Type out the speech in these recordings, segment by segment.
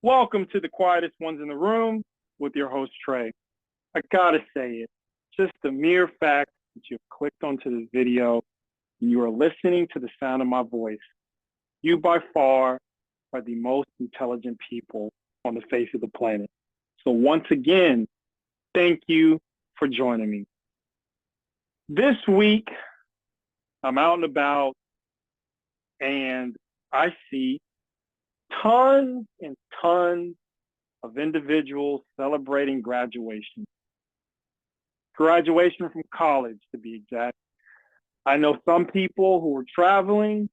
Welcome to the quietest ones in the room with your host, Trey. I gotta say it, just the mere fact that you've clicked onto this video and you are listening to the sound of my voice, you by far are the most intelligent people on the face of the planet. So once again, thank you for joining me. This week, I'm out and about and I see tons and tons of individuals celebrating graduation. Graduation from college, to be exact. I know some people who are traveling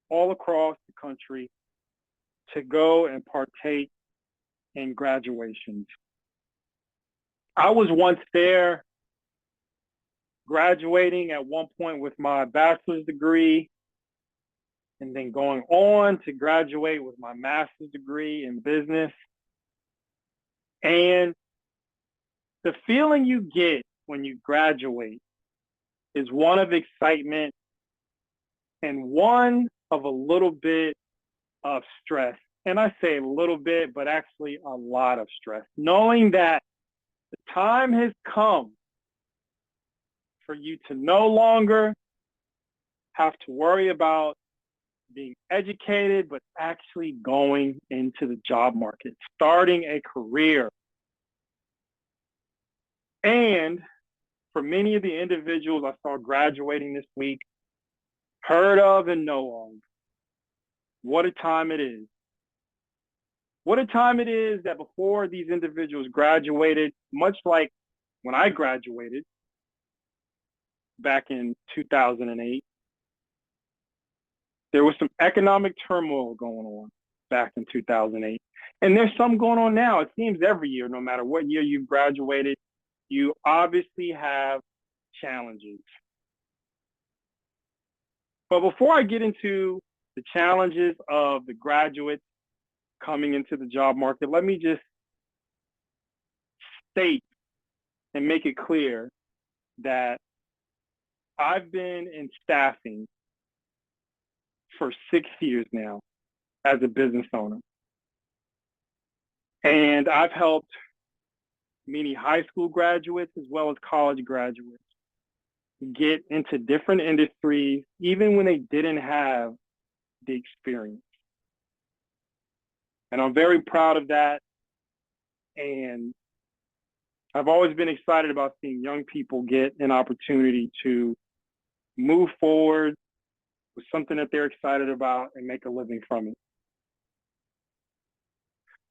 all across the country to go and partake in graduations. I was once there, graduating at one point with my bachelor's degree, and then going on to graduate with my master's degree in business. And the feeling you get when you graduate is one of excitement and one of a little bit of stress. And I say a little bit, but actually a lot of stress, knowing that the time has come for you to no longer have to worry about being educated, but actually going into the job market, starting a career. And for many of the individuals I saw graduating this week, heard of and know of, what a time it is. What a time it is that before these individuals graduated, much like when I graduated back in 2008, there was some economic turmoil going on back in 2008. And there's some going on now. It seems every year, no matter what year you've graduated, you obviously have challenges. But before I get into the challenges of the graduates coming into the job market, let me just state and make it clear that I've been in staffing for 6 years now as a business owner. And I've helped many high school graduates as well as college graduates get into different industries, even when they didn't have the experience. And I'm very proud of that. And I've always been excited about seeing young people get an opportunity to move forward with something that they're excited about and make a living from it.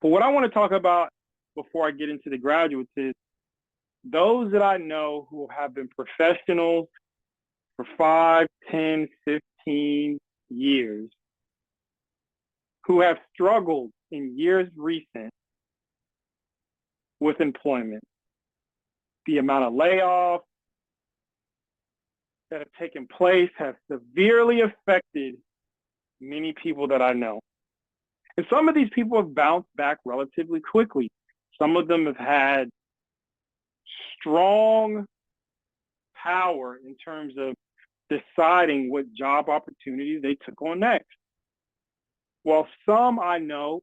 But what I want to talk about before I get into the graduates is those that I know who have been professionals for 5, 10, 15 years, who have struggled in years recent with employment. The amount of layoffs that have taken place have severely affected many people that I know. And some of these people have bounced back relatively quickly. Some of them have had strong power in terms of deciding what job opportunities they took on next. While some I know,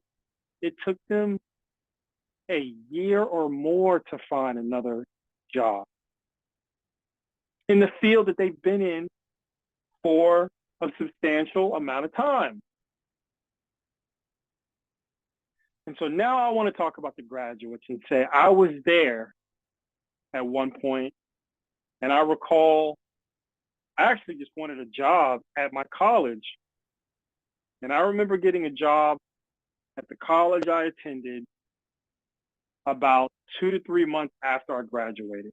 it took them a year or more to find another job in the field that they've been in for a substantial amount of time. And so now I want to talk about the graduates and say I was there at one point, and I recall I actually just wanted a job at my college. And I remember getting a job at the college I attended about 2 to 3 months after I graduated.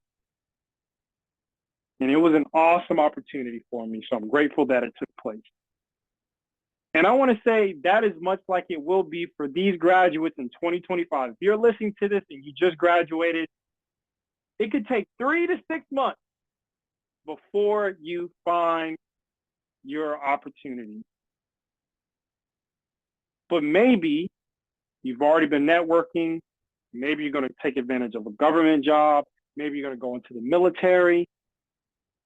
And it was an awesome opportunity for me, so I'm grateful that it took place. And I want to say that is much like it will be for these graduates in 2025. If you're listening to this and you just graduated, it could take 3 to 6 months before you find your opportunity. But maybe you've already been networking. Maybe you're going to take advantage of a government job. Maybe you're going to go into the military.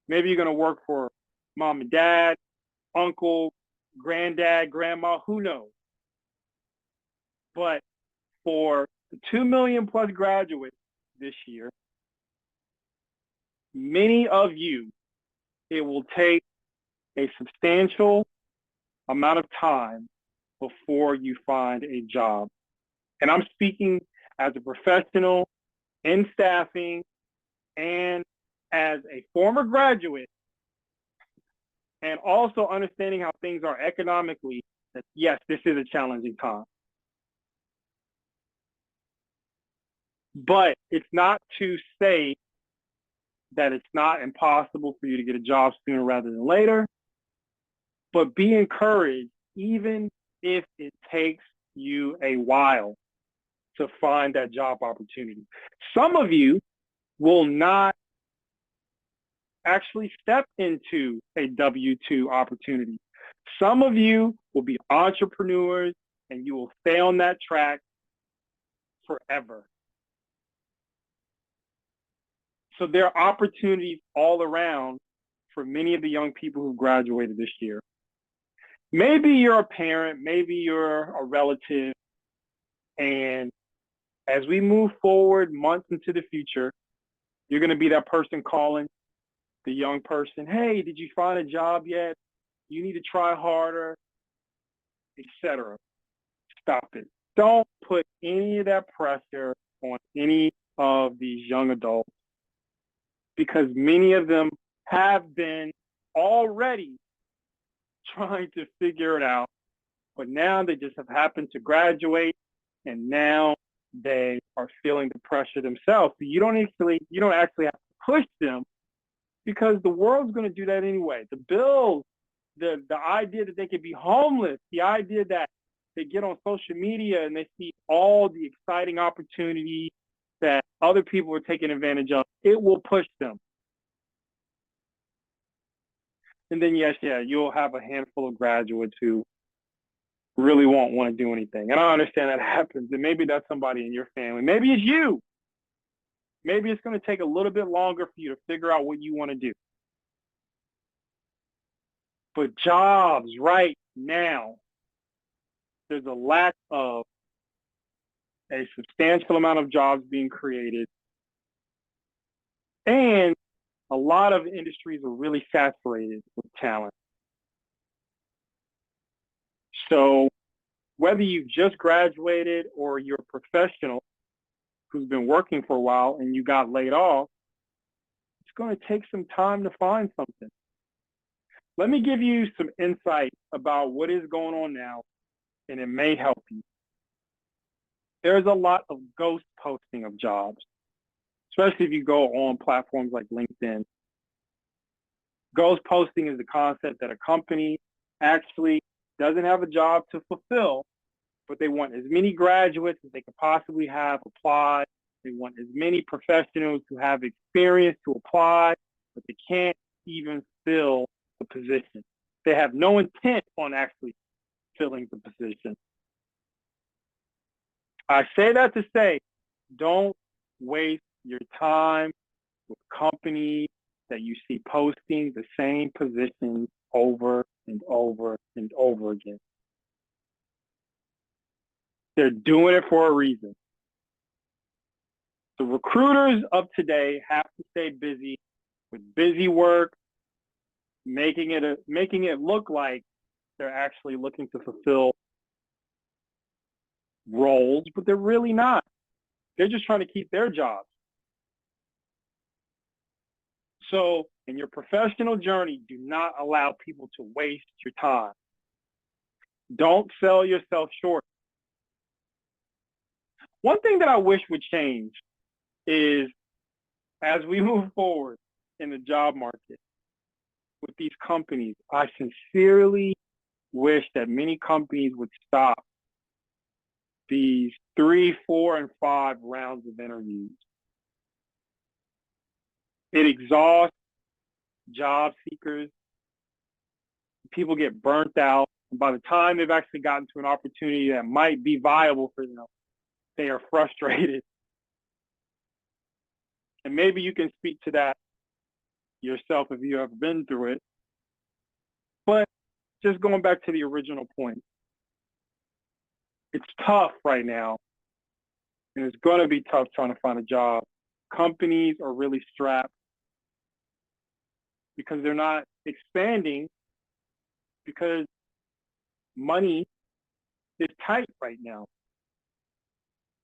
Maybe you're going to work for mom and dad, uncle, granddad, grandma, who knows? But for the 2 million plus graduates this year, many of you, it will take a substantial amount of time before you find a job. And I'm speaking as a professional in staffing and as a former graduate, and also understanding how things are economically, that yes, this is a challenging time. But it's not to say that it's not impossible for you to get a job sooner rather than later, but be encouraged, even if it takes you a while to find that job opportunity. Some of you will not actually step into a W-2 opportunity. Some of you will be entrepreneurs and you will stay on that track forever. So there are opportunities all around for many of the young people who graduated this year. Maybe you're a parent, maybe you're a relative, and as we move forward months into the future, you're going to be that person calling the young person, hey, did you find a job yet? You need to try harder, etc. Stop it. Don't put any of that pressure on any of these young adults, because many of them have been already trying to figure it out, but now they just have happened to graduate, and now they are feeling the pressure themselves. So you don't actually have to push them, because the world's going to do that anyway. The bills, the idea that they could be homeless, the idea that they get on social media and they see all the exciting opportunities that other people are taking advantage of, it will push them. And then, yes, you'll have a handful of graduates who really won't want to do anything. And I understand that happens. And maybe that's somebody in your family. Maybe it's you. Maybe it's going to take a little bit longer for you to figure out what you want to do. But jobs right now, there's a lack of a substantial amount of jobs being created. And a lot of industries are really saturated with talent. So whether you've just graduated or you're a professional who's been working for a while and you got laid off, it's going to take some time to find something. Let me give you some insight about what is going on now, and it may help you. There's a lot of ghost posting of jobs, especially if you go on platforms like LinkedIn. Ghost posting is the concept that a company actually doesn't have a job to fulfill, but they want as many graduates as they could possibly have apply. They want as many professionals who have experience to apply, but they can't even fill the position. They have no intent on actually filling the position. I say that to say, don't waste your time with companies that you see posting the same positions over and over and over again. They're doing it for a reason. The recruiters of today have to stay busy with busy work, making it look like they're actually looking to fulfill roles, but they're really not. They're just trying to keep their jobs. So in your professional journey, do not allow people to waste your time. Don't sell yourself short. One thing that I wish would change is, as we move forward in the job market with these companies, I sincerely wish that many companies would stop these 3, 4, and 5 rounds of interviews. It exhausts job seekers. People get burnt out. And by the time they've actually gotten to an opportunity that might be viable for them, they are frustrated. And maybe you can speak to that yourself if you have been through it. But just going back to the original point, it's tough right now and it's going to be tough trying to find a job. Companies are really strapped because they're not expanding because money is tight right now.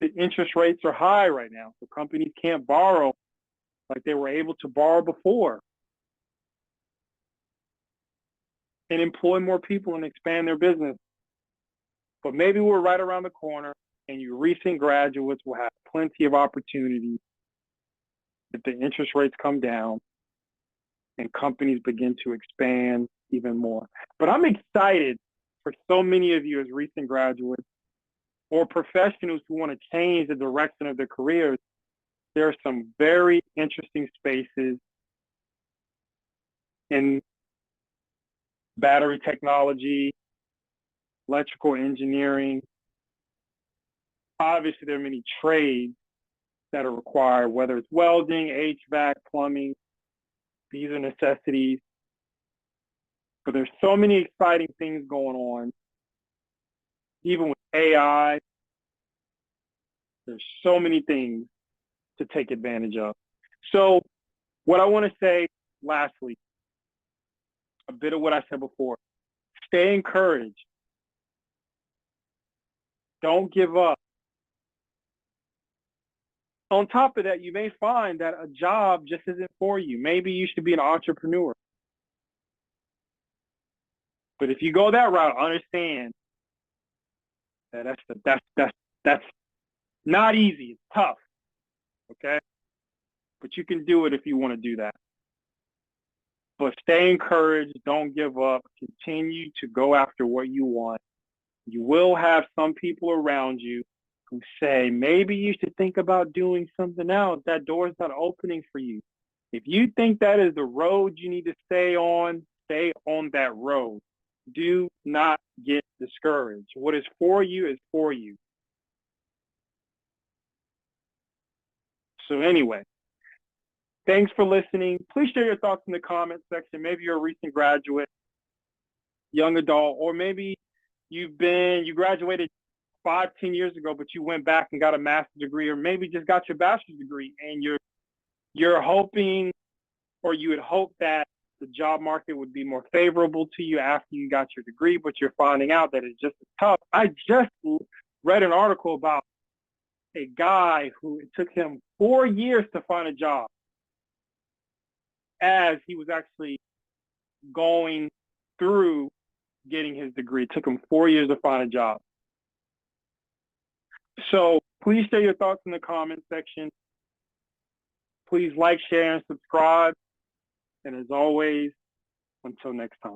The interest rates are high right now, so companies can't borrow like they were able to borrow before and employ more people and expand their business. But maybe we're right around the corner and you recent graduates will have plenty of opportunities if the interest rates come down and companies begin to expand even more. But I'm excited for so many of you as recent graduates or professionals who want to change the direction of their careers. There are some very interesting spaces in battery technology, electrical engineering. Obviously, there are many trades that are required, whether it's welding, HVAC, plumbing. These are necessities. But there's so many exciting things going on. Even with AI, there's so many things to take advantage of. So what I want to say lastly, a bit of what I said before, stay encouraged. Don't give up. On top of that, you may find that a job just isn't for you. Maybe you should be an entrepreneur. But if you go that route, understand that that's not easy. It's tough. Okay? But you can do it if you want to do that. But stay encouraged. Don't give up. Continue to go after what you want. You will have some people around you who say, maybe you should think about doing something else. That door's not opening for you. If you think that is the road you need to stay on that road. Do not get discouraged. What is for you is for you. So anyway, thanks for listening. Please share your thoughts in the comment section. Maybe you're a recent graduate, young adult, or maybe you graduated 5-10 years ago, but you went back and got a master's degree, or maybe just got your bachelor's degree, and you're hoping, or you had hoped that the job market would be more favorable to you after you got your degree, but you're finding out that it's just as tough. I just read an article about a guy who it took him 4 years to find a job as he was actually going through getting his degree. It took him 4 years to find a job. So please share your thoughts in the comment section. Please like, share, and subscribe. And as always, until next time.